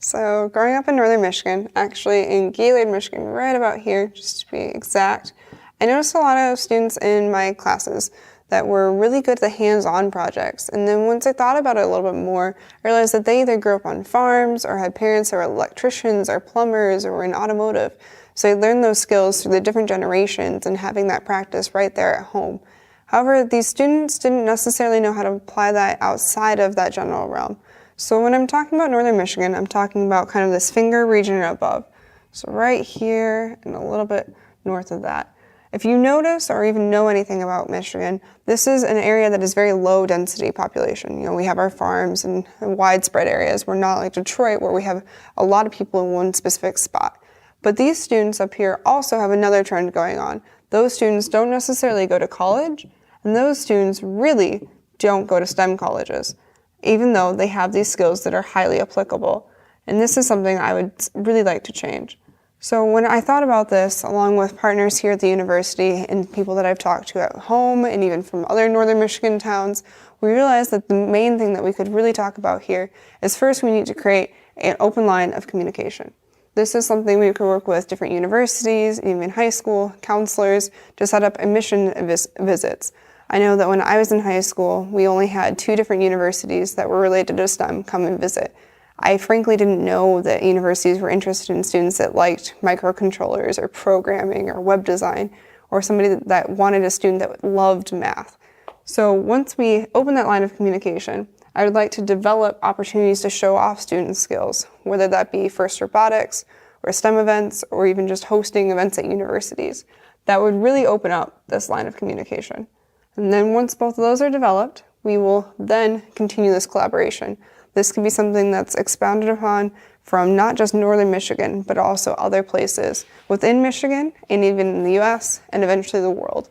So growing up in northern Michigan, actually in Gaylord, Michigan, right about here, just to be exact, I noticed a lot of students in my classes that were really good at the hands-on projects. And then once I thought about it a little bit more, I realized that they either grew up on farms or had parents that were electricians or plumbers or were in automotive. So I learned those skills through the different generations and having that practice right there at home. However, these students didn't necessarily know how to apply that outside of that general realm. So when I'm talking about northern Michigan, I'm talking about kind of this finger region or above. So right here and a little bit north of that. If you notice or even know anything about Michigan, this is an area that is very low density population. You know, we have our farms and widespread areas. We're not like Detroit where we have a lot of people in one specific spot. But these students up here also have another trend going on. Those students don't necessarily go to college, and those students really don't go to STEM colleges, even though they have these skills that are highly applicable. And this is something I would really like to change. So when I thought about this, along with partners here at the university and people that I've talked to at home and even from other northern Michigan towns, we realized that the main thing that we could really talk about here is first we need to create an open line of communication. This is something we could work with different universities, even high school, counselors, to set up admission visits. I know that when I was in high school, we only had 2 different universities that were related to STEM come and visit. I frankly didn't know that universities were interested in students that liked microcontrollers or programming or web design, or somebody that wanted a student that loved math. So once we open that line of communication, I would like to develop opportunities to show off student skills, whether that be FIRST Robotics or STEM events or even just hosting events at universities. That would really open up this line of communication. And then once both of those are developed, we will then continue this collaboration. This can be something that's expounded upon from not just northern Michigan, but also other places within Michigan and even in the US and eventually the world.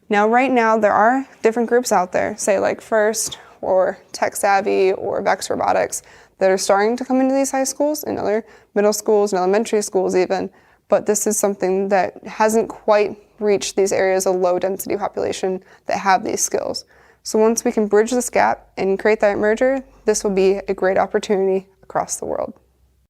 Now, right now, there are different groups out there, say like FIRST or Tech Savvy or VEX Robotics, that are starting to come into these high schools and other middle schools and elementary schools even, but this is something that hasn't quite reached these areas of low density population that have these skills. So once we can bridge this gap and create that merger, this will be a great opportunity across the world.